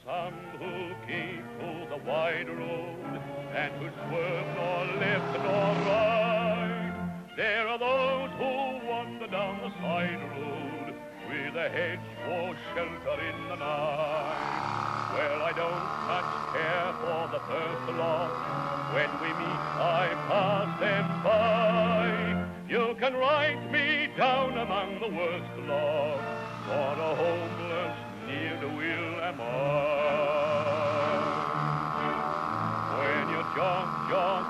some who keep to the wide road and who swerve nor left nor right. There are those who wander down the side road with a hedge for shelter in the night. Well, I don't much care for the first lot. When we meet, I pass them by. You can write me down among the worst lot, for a homeless near the will am I. When you're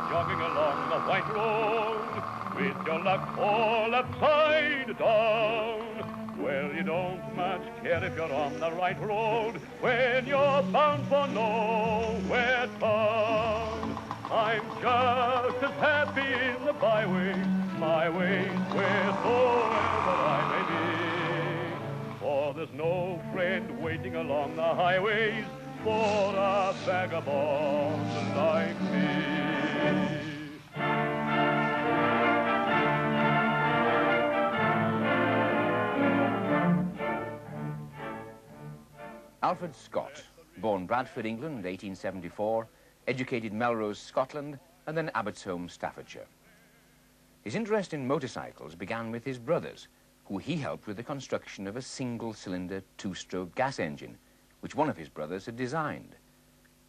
jogging along the white road, with your luck all upside down, well, you don't much care if you're on the right road when you're bound for nowhere town. I'm just as happy in the byway, my ways, wheresoever I may be. For there's no friend waiting along the highways for a vagabond like me. Alfred Scott, born Bradford, England, 1874, educated Melrose, Scotland, and then Abbotsholme, Staffordshire. His interest in motorcycles began with his brothers, who he helped with the construction of a single-cylinder two-stroke gas engine, which one of his brothers had designed.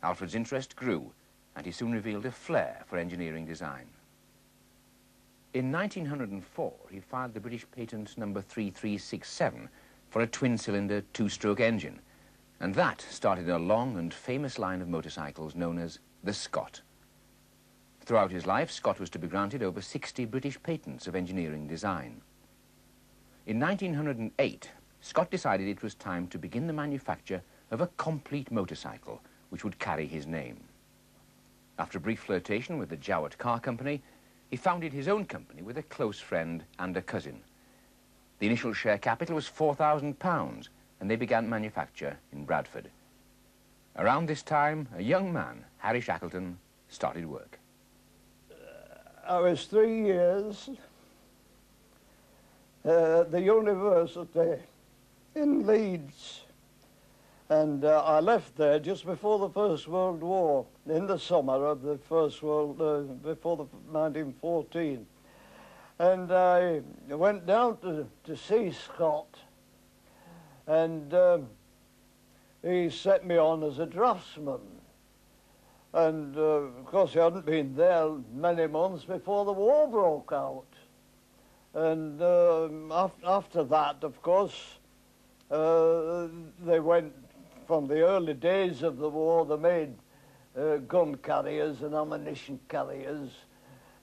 Alfred's interest grew, and he soon revealed a flair for engineering design. In 1904, he filed the British patent number 3367 for a twin-cylinder two-stroke engine, and that started a long and famous line of motorcycles known as the Scott. Throughout his life, Scott was to be granted over 60 British patents of engineering design. In 1908, Scott decided it was time to begin the manufacture of a complete motorcycle which would carry his name. After a brief flirtation with the Jowett Car Company, he founded his own company with a close friend and a cousin. The initial share capital was £4,000, and they began manufacture in Bradford. Around this time, a young man, Harry Shackleton, started work. I was 3 years at the university in Leeds, and I left there just before the First World War, in the summer of the First World, before the 1914. And I went down to see Scott, and he set me on as a draftsman. And of course he hadn't been there many months before the war broke out. And after that, of course, they went, from the early days of the war, they made gun carriers and ammunition carriers.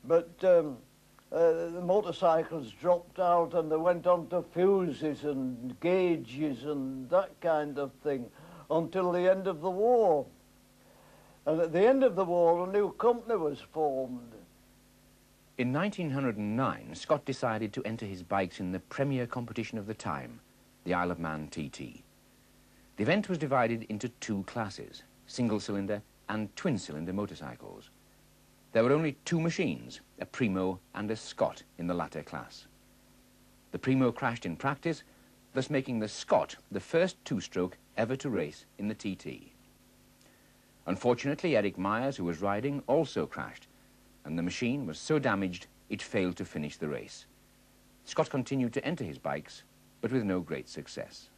But the motorcycles dropped out and they went on to fuses and gauges and that kind of thing until the end of the war. And at the end of the war, a new company was formed. In 1909, Scott decided to enter his bikes in the premier competition of the time, the Isle of Man TT. The event was divided into two classes, single-cylinder and twin-cylinder motorcycles. There were only two machines, a Primo and a Scott, in the latter class. The Primo crashed in practice, thus making the Scott the first two-stroke ever to race in the TT. Unfortunately, Eric Myers, who was riding, also crashed, and the machine was so damaged it failed to finish the race. Scott continued to enter his bikes, but with no great success.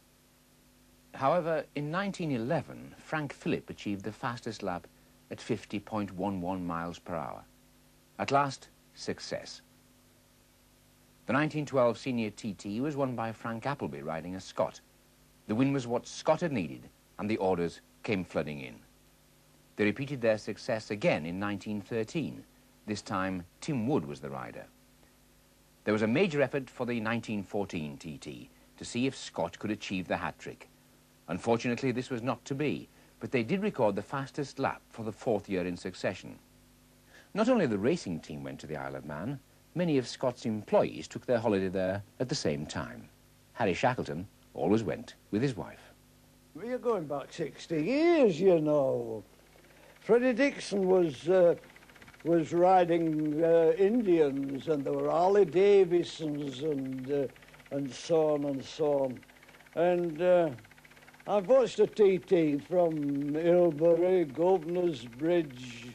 However, in 1911, Frank Phillip achieved the fastest lap at 50.11 miles per hour. At last, success. The 1912 Senior TT was won by Frank Appleby riding a Scott. The win was what Scott had needed, and the orders came flooding in. They repeated their success again in 1913. This time, Tim Wood was the rider. There was a major effort for the 1914 TT to see if Scott could achieve the hat-trick. Unfortunately, this was not to be, but they did record the fastest lap for the fourth year in succession. Not only the racing team went to the Isle of Man, many of Scott's employees took their holiday there at the same time. Harry Shackleton always went with his wife. We're going back 60 years, you know. Freddie Dixon was riding Indians, and there were Harley Davidsons and so on and so on. And I've watched a TT from Ilbury, Governor's Bridge,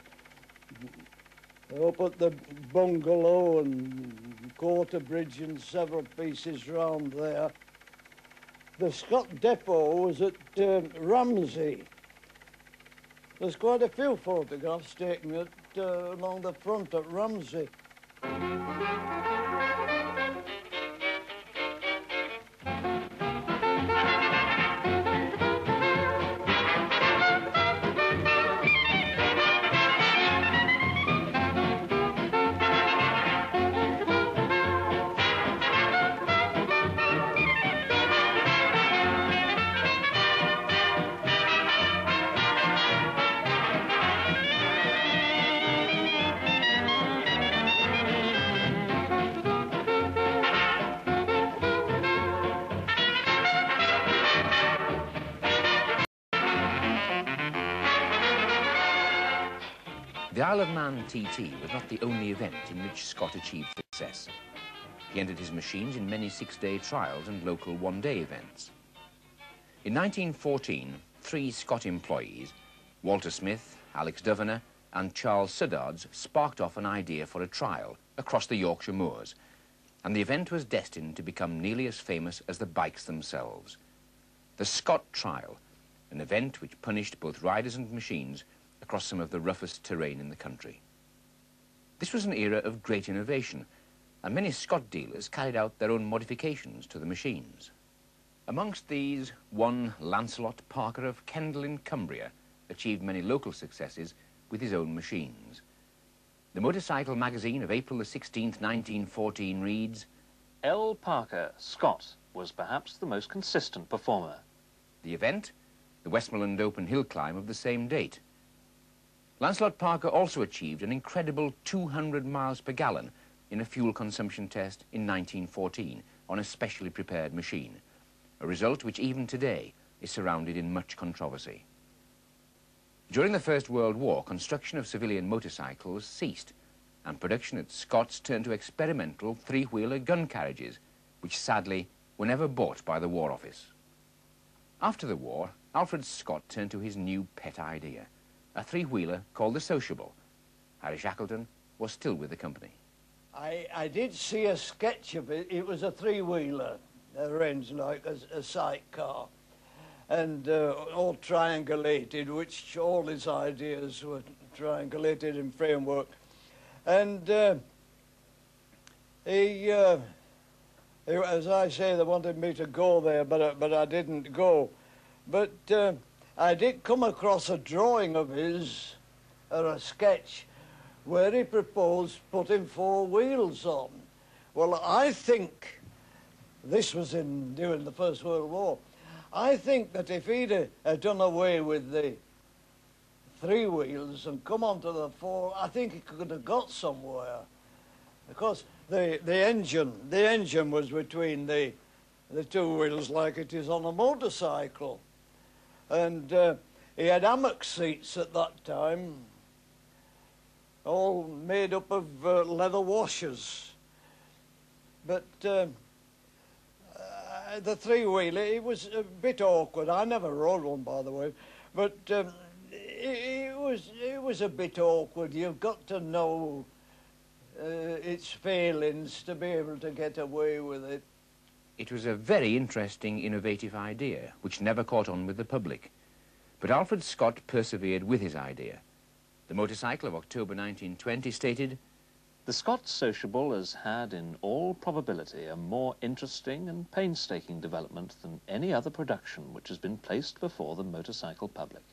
up at the Bungalow and Quarter Bridge and several pieces round there. The Scott Depot was at Ramsey. There's quite a few photographs taken along the front at Ramsey. The Isle of Man TT was not the only event in which Scott achieved success. He entered his machines in many six-day trials and local one-day events. In 1914, 3 Scott employees, Walter Smith, Alex Dovener and Charles Suddards, sparked off an idea for a trial across the Yorkshire moors, and the event was destined to become nearly as famous as the bikes themselves. The Scott Trial, an event which punished both riders and machines across some of the roughest terrain in the country. This was an era of great innovation, and many Scott dealers carried out their own modifications to the machines. Amongst these, one Lancelot Parker of Kendal in Cumbria achieved many local successes with his own machines. The Motorcycle magazine of April the 16th, 1914 reads, L. Parker, Scott, was perhaps the most consistent performer. The event, the Westmoreland Open hill climb of the same date. Lancelot Parker also achieved an incredible 200 miles per gallon in a fuel consumption test in 1914 on a specially prepared machine, a result which even today is surrounded in much controversy. During the First World War, construction of civilian motorcycles ceased, and production at Scott's turned to experimental three-wheeler gun carriages, which sadly were never bought by the War Office. After the war, Alfred Scott turned to his new pet idea, a three-wheeler called the Sociable. Harry Shackleton was still with the company. I did see a sketch of it. It was a three-wheeler, arranged like a sidecar, and all triangulated, which all his ideas were triangulated in framework. And as I say, they wanted me to go there, but I didn't go. But I did come across a drawing of his, or a sketch, where he proposed putting 4 wheels on. Well, I think, this was during the First World War, I think that if he'd have done away with the 3 wheels and come on to the 4, I think he could have got somewhere. Because the engine was between the 2 wheels like it is on a motorcycle. And he had hammock seats at that time, all made up of leather washers. But the 3-wheeler, it was a bit awkward. I never rode one, by the way, but it was a bit awkward. You've got to know its failings to be able to get away with it. It was a very interesting, innovative idea, which never caught on with the public. But Alfred Scott persevered with his idea. The motorcycle of October 1920 stated, The Scott Sociable has had, in all probability, a more interesting and painstaking development than any other production which has been placed before the motorcycle public.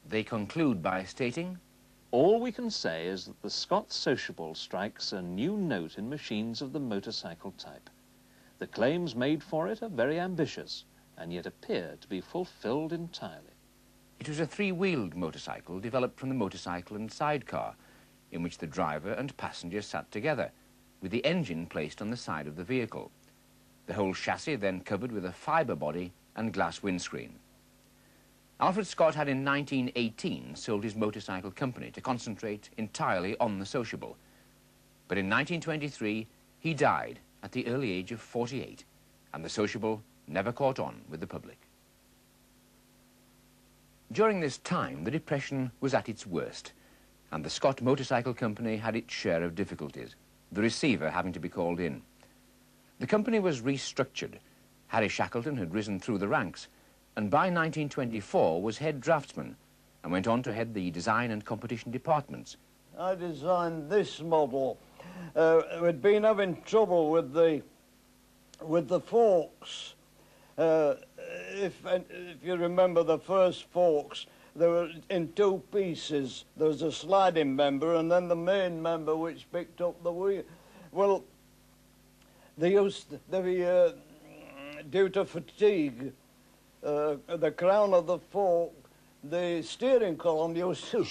They conclude by stating, All we can say is that the Scott Sociable strikes a new note in machines of the motorcycle type. The claims made for it are very ambitious, and yet appear to be fulfilled entirely. It was a 3-wheeled motorcycle developed from the motorcycle and sidecar, in which the driver and passenger sat together, with the engine placed on the side of the vehicle. The whole chassis then covered with a fibre body and glass windscreen. Alfred Scott had in 1918 sold his motorcycle company to concentrate entirely on the Sociable. But in 1923, he died at the early age of 48, and the Sociable never caught on with the public. During this time, the Depression was at its worst, and the Scott Motorcycle Company had its share of difficulties, the receiver having to be called in. The company was restructured. Harry Shackleton had risen through the ranks, and by 1924 was head draftsman, and went on to head the design and competition departments. I designed this model. We'd been having trouble with the forks. If you remember the first forks, they were in two pieces. There was a sliding member and then the main member which picked up the wheel. Well, due to fatigue, the crown of the fork, the steering column used to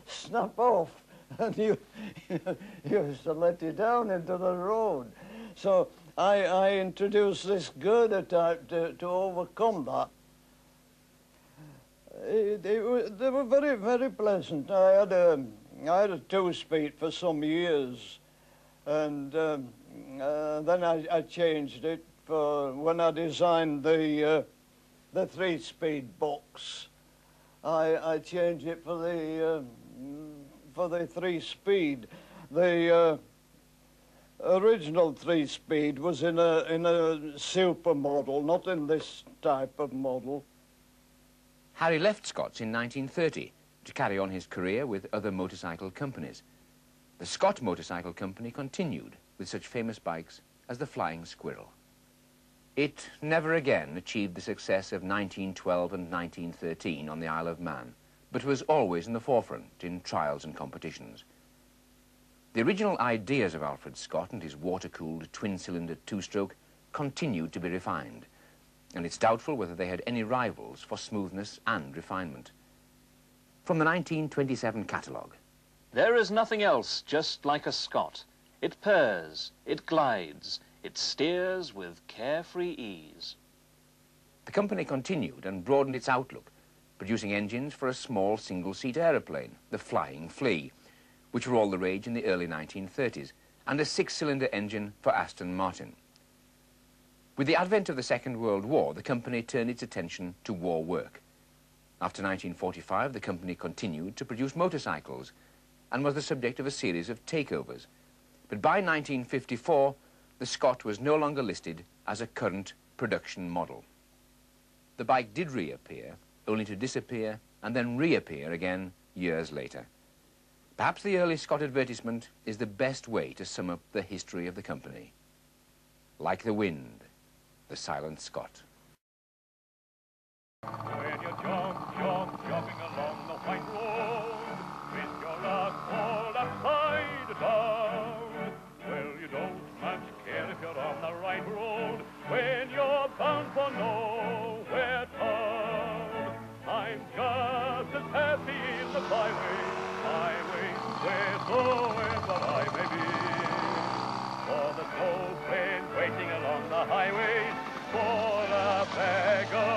snap off, and you used to let it down into the road. So I introduced this girder type to overcome that. They were very, very pleasant. I had a two-speed for some years, and then I changed it for when I designed the three-speed box. I changed it for the three-speed. The original three-speed was in a super model, not in this type of model. Harry left Scott's in 1930 to carry on his career with other motorcycle companies. The Scott Motorcycle Company continued with such famous bikes as the Flying Squirrel. It never again achieved the success of 1912 and 1913 on the Isle of Man, but was always in the forefront in trials and competitions. The original ideas of Alfred Scott and his water-cooled twin-cylinder two-stroke continued to be refined, and it's doubtful whether they had any rivals for smoothness and refinement. From the 1927 catalogue. There is nothing else just like a Scott. It purrs, it glides, it steers with carefree ease. The company continued and broadened its outlook, producing engines for a small single-seat aeroplane, the Flying Flea, which were all the rage in the early 1930s, and a six-cylinder engine for Aston Martin. With the advent of the Second World War, the company turned its attention to war work. After 1945, the company continued to produce motorcycles and was the subject of a series of takeovers. But by 1954, the Scott was no longer listed as a current production model. The bike did reappear, only to disappear and then reappear again years later. Perhaps the early Scott advertisement is the best way to sum up the history of the company. Like the wind, the silent Scott. When you're jogging along the white road, with your luck all upside down, well, you don't much care if you're on the right road, when you're bound for nowhere town. I'm just as happy in the byway, wheresoever I may be. For the toll train waiting along the highway for a bag of